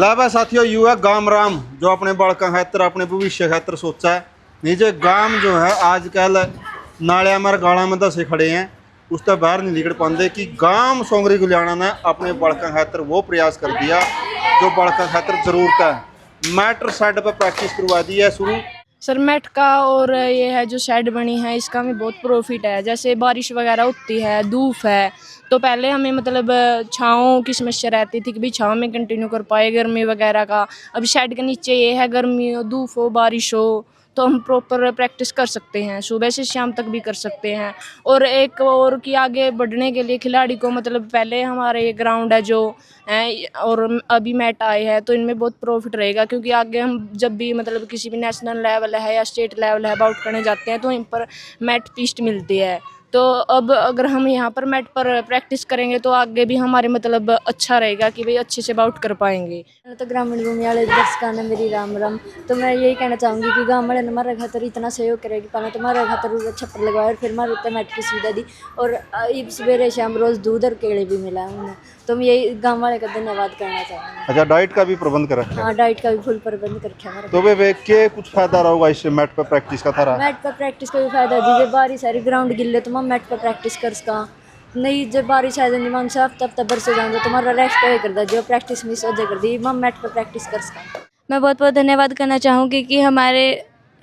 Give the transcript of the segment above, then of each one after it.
लाभा साथियों युवा गांव राम जो अपने बालका खातर अपने भविष्य खातर सोचा है नीचे गांव जो है आजकल नालिया में गाला में दसे खड़े हैं उससे बाहर नहीं निकल पाते कि गांव सोंगरी गुलियाना ने अपने बालका खातर वो प्रयास कर दिया जो बालका खातर जरूरत है। मैटर साइड पर प्रैक्टिस करवा दी है शुरू सर मैट का और ये है जो शेड बनी है इसका भी बहुत प्रॉफिट है। जैसे बारिश वगैरह होती है धूप है तो पहले हमें मतलब छाँव की समस्या रहती थी कि भाई छाँव में कंटिन्यू कर पाए गर्मी वगैरह का। अब शेड के नीचे ये है गर्मी हो धूप हो बारिश हो तो हम प्रॉपर प्रैक्टिस कर सकते हैं सुबह से शाम तक भी कर सकते हैं। और एक और कि आगे बढ़ने के लिए खिलाड़ी को मतलब पहले हमारे ये ग्राउंड है जो है और अभी मैट आए हैं तो इनमें बहुत प्रॉफिट रहेगा क्योंकि आगे हम जब भी मतलब किसी भी नेशनल लेवल है या स्टेट लेवल है बाउट करने जाते हैं तो इन पर मैट पीस्ट मिलती है। तो अब अगर हम यहाँ पर मैट पर प्रैक्टिस करेंगे तो आगे भी हमारे मतलब अच्छा रहेगा कि भाई अच्छे से बाउट कर पाएंगे। तो ग्रामीण भूमि वाले दर्शकों ने मेरी राम राम। तो मैं यही कहना चाहूँगी कि गाँव वाले ने हमारे खातर इतना सहयोग करेगी पहले तो हमारे खातर छप्पर लगवाया और फिर हमारे उत्तर मैट की सुविधा दी और सवेरे शाम रोज़ दूध और केले भी मिला है उन्हें। तो मैं यही गाँव वाले का धन्यवाद करना चाहूँगी। अच्छा डाइट का भी प्रबंध कर रखा है? हाँ डाइट का भी फुल प्रबंध कर रखा है हमारे। तो वे के कुछ फायदा रहोगा इससे मैट पर प्रैक्टिस का थारा? मैट पर प्रैक्टिस का भी फायदा दीजिए बारिश सारी ग्राउंड गिल्ले तो मैं मैट पर प्रैक्टिस कर सका नहीं जब बारिश आ जाती मान साफ तब बरसे जाऊँगा तुम्हारा रेस्ट हो कर जो प्रैक्टिस मिस हो कर दी मैं मैट पर प्रैक्टिस कर सका। मैं बहुत बहुत धन्यवाद करना चाहूँगी कि हमारे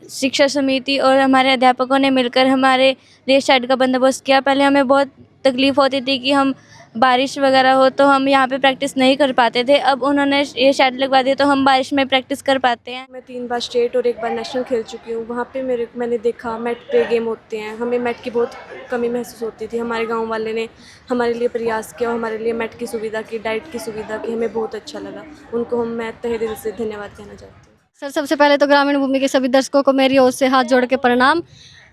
शिक्षा समिति और हमारे अध्यापकों ने मिलकर हमारे लिए शेड का बंदोबस्त किया। पहले हमें बहुत तकलीफ़ होती थी कि हम बारिश वगैरह हो तो हम यहाँ पे प्रैक्टिस नहीं कर पाते थे। अब उन्होंने ये शेड लगवा दिया तो हम बारिश में प्रैक्टिस कर पाते हैं। मैं 3 बार स्टेट और 1 बार नेशनल खेल चुकी हूँ। वहाँ पे मैंने देखा मैट पे गेम होते हैं हमें मैट की बहुत कमी महसूस होती थी। हमारे गांव वाले ने हमारे लिए प्रयास किया और हमारे लिए मैट की सुविधा की डाइट की सुविधा की हमें बहुत अच्छा लगा। उनको मैं तहे दिल से धन्यवाद कहना चाहती हूँ। सर सबसे पहले तो ग्रामीण भूमि के सभी दर्शकों को मेरी ओर से हाथ जोड़ के प्रणाम।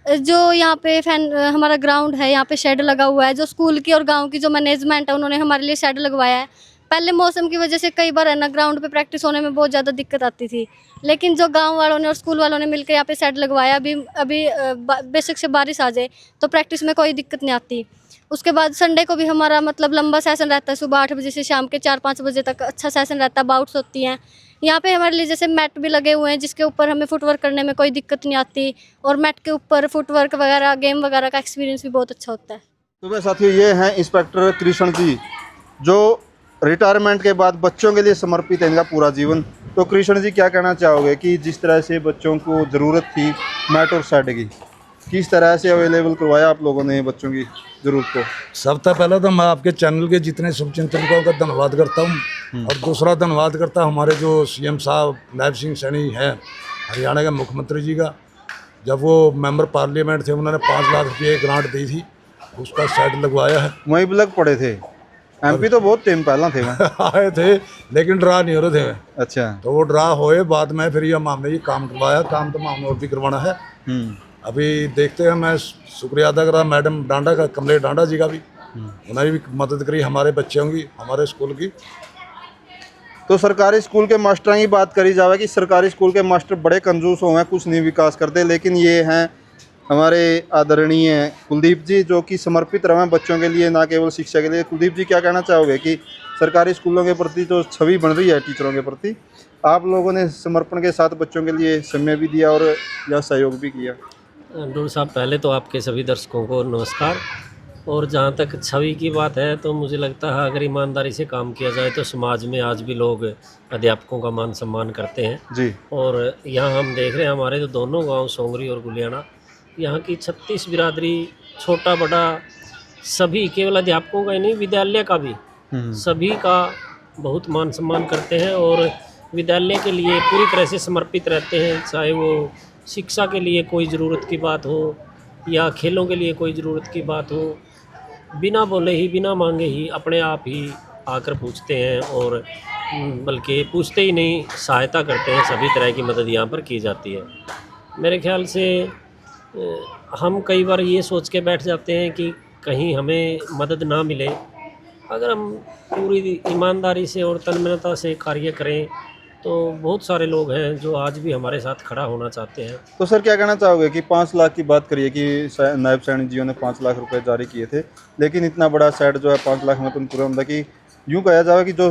जो यहाँ पे हमारा ग्राउंड है यहाँ पे शेड लगा हुआ है जो स्कूल की और गांव की जो मैनेजमेंट है उन्होंने हमारे लिए शेड लगवाया है। पहले मौसम की वजह से कई बार है ना ग्राउंड पे प्रैक्टिस होने में बहुत ज़्यादा दिक्कत आती थी लेकिन जो गांव वालों ने और स्कूल वालों ने मिलकर यहाँ पे शेड लगवाया अभी बेशक से बारिश आ जाए तो प्रैक्टिस में कोई दिक्कत नहीं आती। उसके बाद संडे को भी हमारा मतलब लंबा सेशन रहता है सुबह 8 बजे से शाम के 4-5 बजे तक अच्छा सेशन रहता है बाउट्स होती हैं। यहाँ पे हमारे लिए जैसे मैट भी लगे हुए हैं जिसके ऊपर हमें फुटवर्क करने में कोई दिक्कत नहीं आती और मैट के ऊपर फुटवर्क वगैरह गेम वगैरह का एक्सपीरियंस भी बहुत अच्छा होता है। तो मैं साथियों ये हैं इंस्पेक्टर कृष्ण जी जो रिटायरमेंट के बाद बच्चों के लिए समर्पित है इनका पूरा जीवन। तो कृष्ण जी क्या कहना चाहोगे कि जिस तरह से बच्चों को ज़रूरत थी मैट और शेड की किस तरह से अवेलेबल करवाया आप लोगों ने बच्चों की ज़रूरत को? सबसे पहले तो मैं आपके चैनल के जितने शुभचिंतकों का धन्यवाद करता हूँ और दूसरा धन्यवाद करता हूँ हमारे जो सीएम साहब नायब सिंह सैनी हैं हरियाणा के मुख्यमंत्री जी का। जब वो मेंबर पार्लियामेंट थे उन्होंने 5 लाख रुपये ग्रांट दी थी उसका शेड लगवाया है। वहीं लग पड़े थे एमपी तो बहुत टाइम पहला थे आए थे लेकिन ड्रा नहीं हो रहे थे। अच्छा तो वो ड्रा होए बाद में फिर ये हमने ये काम करवाया काम तो हमने और भी करवाना है। अभी देखते हैं मैं शुक्रिया अदा करा मैडम डांडा का कमलेश डांडा जी का भी उन्होंने भी मदद करी हमारे बच्चों की हमारे स्कूल की। तो सरकारी स्कूल के मास्टरों की बात करी जाए कि सरकारी स्कूल के मास्टर बड़े कंजूस हो हैं कुछ नहीं विकास करते लेकिन ये हैं हमारे आदरणीय कुलदीप जी जो कि समर्पित रहे बच्चों के लिए ना केवल शिक्षा के लिए। कुलदीप जी क्या कहना चाहोगे कि सरकारी स्कूलों के प्रति जो छवि बन रही है टीचरों के प्रति आप लोगों ने समर्पण के साथ बच्चों के लिए समय भी दिया और यह सहयोग भी किया? डूड साहब पहले तो आपके सभी दर्शकों को नमस्कार। और जहाँ तक छवि की बात है तो मुझे लगता है अगर ईमानदारी से काम किया जाए तो समाज में आज भी लोग अध्यापकों का मान सम्मान करते हैं जी। और यहाँ हम देख रहे हैं हमारे जो दोनों गांव सोंगरी और गुलियाना यहाँ की 36 बिरादरी छोटा बड़ा सभी केवल अध्यापकों का ही नहीं विद्यालय का भी सभी का बहुत मान सम्मान करते हैं और विद्यालय के लिए पूरी तरह से समर्पित रहते हैं। चाहे वो शिक्षा के लिए कोई ज़रूरत की बात हो या खेलों के लिए कोई ज़रूरत की बात हो बिना बोले ही बिना मांगे ही अपने आप ही आकर पूछते हैं और बल्कि पूछते ही नहीं सहायता करते हैं। सभी तरह की मदद यहाँ पर की जाती है। मेरे ख्याल से हम कई बार ये सोच के बैठ जाते हैं कि कहीं हमें मदद ना मिले। अगर हम पूरी ईमानदारी से और तन्मयता से कार्य करें तो बहुत सारे लोग हैं जो आज भी हमारे साथ खड़ा होना चाहते हैं। तो सर क्या कहना चाहोगे कि 5 लाख की बात करिए कि नायब सैनी जी ने 5 लाख रुपए जारी किए थे लेकिन इतना बड़ा सेट जो है 5 लाख में तो पूरा होता कि यूँ कहा जाए कि जो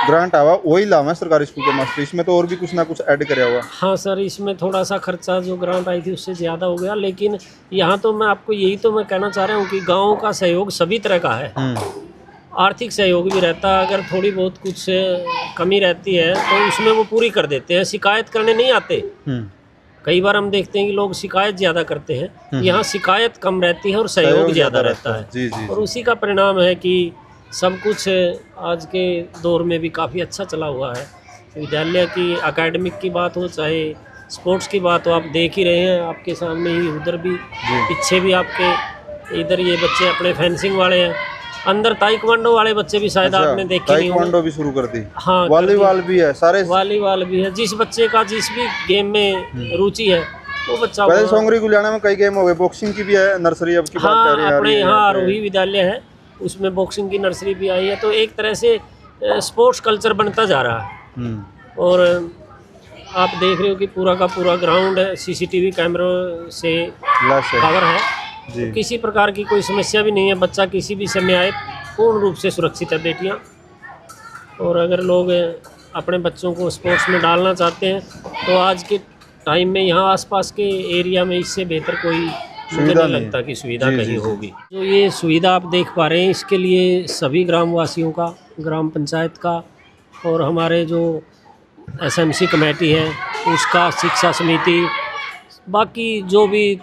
ग्रांट आवा वही लावा है सरकारी स्कूल के मास्टर, इसमें तो और भी कुछ ना कुछ ऐड कराया हुआ। हाँ सर, इसमें थोड़ा सा खर्चा जो ग्रांट आई थी उससे ज़्यादा हो गया, लेकिन यहाँ तो मैं आपको यही तो मैं कहना चाह रहा हूँ कि गाँव का सहयोग सभी तरह का है। आर्थिक सहयोग भी रहता है, अगर थोड़ी बहुत कुछ कमी रहती है तो उसमें वो पूरी कर देते हैं, शिकायत करने नहीं आते। कई बार हम देखते हैं कि लोग शिकायत ज़्यादा करते हैं, यहाँ शिकायत कम रहती है और सहयोग ज़्यादा रहता है। जी जी और उसी का परिणाम है कि सब कुछ आज के दौर में भी काफ़ी अच्छा चला हुआ है। विद्यालय की एकेडमिक की बात हो चाहे स्पोर्ट्स की बात हो, आप देख ही रहे हैं, आपके सामने ही उधर भी पीछे भी आपके इधर ये बच्चे अपने फेंसिंग वाले हैं, अंदर ताइक्वांडो वाले बच्चे भी शायद आपने देखे नहीं होंगे। ताइक्वांडो भी शुरू कर दी, हाँ, वॉलीबॉल भी है, सारे वॉलीबॉल भी है। जिस बच्चे का जिस भी गेम में रुचि है वो बच्चा पहले सोंगरी गुलियाना में कई गेम हो गए, बॉक्सिंग की भी है नर्सरी अब की बात कर रहे हाँ, हैं। अपने यहाँ आरोही विद्यालय है, उसमें बॉक्सिंग की नर्सरी भी आई है। तो एक तरह से स्पोर्ट्स कल्चर बनता जा रहा है। और आप देख रहे हो कि पूरा का पूरा ग्राउंड सीसीटीवी कैमरों से कवर है, तो किसी प्रकार की कोई समस्या भी नहीं है। बच्चा किसी भी समय आए पूर्ण रूप से सुरक्षित है बेटियाँ। और अगर लोग अपने बच्चों को स्पोर्ट्स में डालना चाहते हैं तो आज के टाइम में यहाँ आसपास के एरिया में इससे बेहतर कोई मुझे नहीं लगता कि सुविधा कहीं होगी। जो ये सुविधा आप देख पा रहे हैं, इसके लिए सभी ग्रामवासियों का, ग्राम पंचायत का और हमारे जो एसएमसी कमेटी है उसका, शिक्षा समिति, बाकी जो भी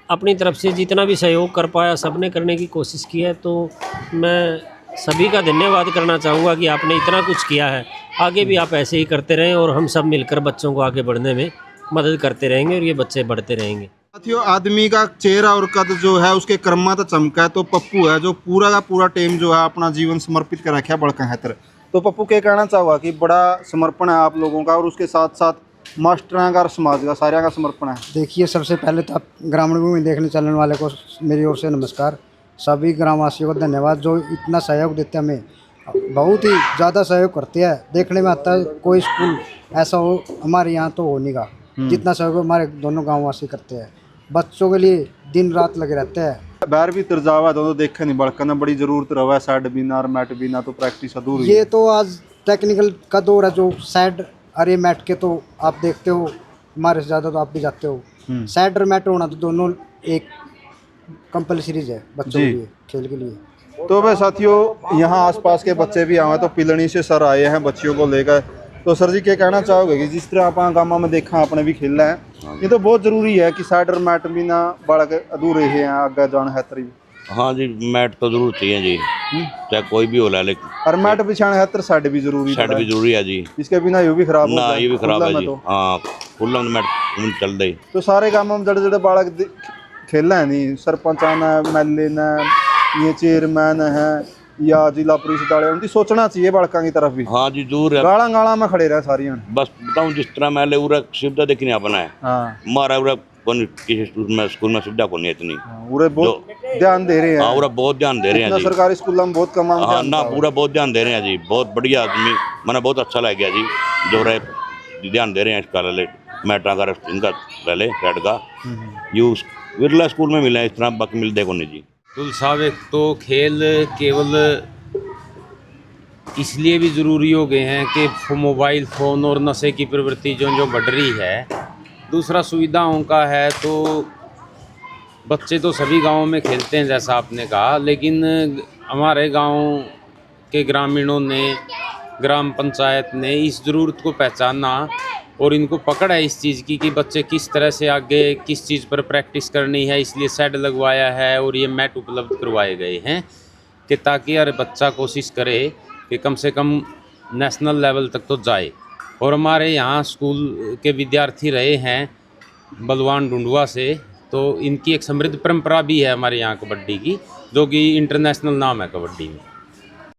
अपनी तरफ से जितना भी सहयोग कर पाया सबने करने की कोशिश की है। तो मैं सभी का धन्यवाद करना चाहूँगा कि आपने इतना कुछ किया है। आगे भी आप ऐसे ही करते रहें और हम सब मिलकर बच्चों को आगे बढ़ने में मदद करते रहेंगे और ये बच्चे बढ़ते रहेंगे। साथियों, आदमी का चेहरा और कद जो है उसके कर्मा तो चमका है, तो पप्पू है जो पूरा का पूरा टीम जो है अपना जीवन समर्पित कर रखा है बड़का हैतर। तो पप्पू क्या कहना चाहोगा कि बड़ा समर्पण है आप लोगों का और उसके साथ साथ मास्टरों का और समाज का सारे का समर्पण है। देखिए, सबसे पहले तो आप ग्रामीण भूमि देखने चलने वाले को मेरी ओर से नमस्कार। सभी ग्रामवासियों को धन्यवाद जो इतना सहयोग देते हैं, हमें बहुत ही ज़्यादा सहयोग करते हैं। देखने में आता है कोई स्कूल ऐसा हो हमारे यहाँ तो हो नहीं का, जितना सहयोग हमारे दोनों गाँववासी करते हैं। बच्चों के लिए दिन रात लगे रहते हैं। बाहर भी तरजावा दोनों देखे नहीं बड़का ना, बड़ी ज़रूरत रहा है साइड बिना और मैट बिना, तो प्रैक्टिस अधूरी ये तो आज टेक्निकल का दौर है, जो साइड अरे मैट के तो आप देखते हो, हमारे से ज़्यादा तो आप भी जाते हो। साइड और मैट होना तो दोनों एक कंपल्सरी है बच्चों के लिए, खेल के लिए। तो वह साथियों, यहाँ आसपास के बच्चे भी आए तो पिलनी से सर आए हैं बच्चियों को लेकर। तो सर जी क्या कहना चाहोगे कि जिस तरह आप गाँव में देखा आपने भी खेलना है, ये तो बहुत जरूरी है कि साइड और मैट बिना बालक अधूरे हैं आगे जाना है तरी। हाँ जी, मैट तो जरूर चाहिए जी, चाहे कोई भी हो ला, लेकिन और मैट बिछाना है तो साइड भी जरूरी, साइड भी जरूरी है जी। इसके बिना ये भी खराब ना, ये भी खराब है जी। तो हाँ, खुला मैट चल रही। तो सारे गाँव में जड़े जड़े बालक खेलना है नहीं, सरपंच एमएलए ने, ये चेयरमैन है या जिला परिषद वाले, उनकी सोचना चाहिए बालकों की तरफ भी। हाँ जी, दूर है, गाला गाला में खड़े रहे सारी। बस बताऊँ, जिस तरह मैंने उरा सुविधा देखने अपना है, हमारा उरा किसी स्कूल में सुविधा को नहीं इतनी, उरे बहुत ध्यान दे रहे हैं। हाँ, उरा बहुत ध्यान दे रहे हैं जी, सरकारी स्कूलों में बहुत कम। हाँ ना, पूरा बहुत ध्यान दे रहे हैं जी, बहुत बढ़िया आदमी, मैंने बहुत अच्छा लग गया जी जो रहे ध्यान दे रहे हैं इसका, ले मैट्रा का इनका पहले हेड का यूज बिरला स्कूल में मिला है, इस तरह बाकी मिलते को नहीं जी। तो साहब, एक तो खेल केवल इसलिए भी ज़रूरी हो गए हैं कि मोबाइल फ़ोन और नशे की प्रवृत्ति जो बढ़ रही है। दूसरा सुविधाओं का है, तो बच्चे तो सभी गांवों में खेलते हैं जैसा आपने कहा, लेकिन हमारे गांव के ग्रामीणों ने, ग्राम पंचायत ने इस ज़रूरत को पहचाना और इनको पकड़ है इस चीज़ की कि बच्चे किस तरह से आगे किस चीज़ पर प्रैक्टिस करनी है, इसलिए शेड लगवाया है और ये मैट उपलब्ध करवाए गए हैं कि ताकि हर बच्चा कोशिश करे कि कम से कम नेशनल लेवल तक तो जाए। और हमारे यहाँ स्कूल के विद्यार्थी रहे हैं बलवान ढूंढुआ से, तो इनकी एक समृद्ध परंपरा भी है हमारे यहाँ कबड्डी की, जो कि इंटरनेशनल नाम है कबड्डी में।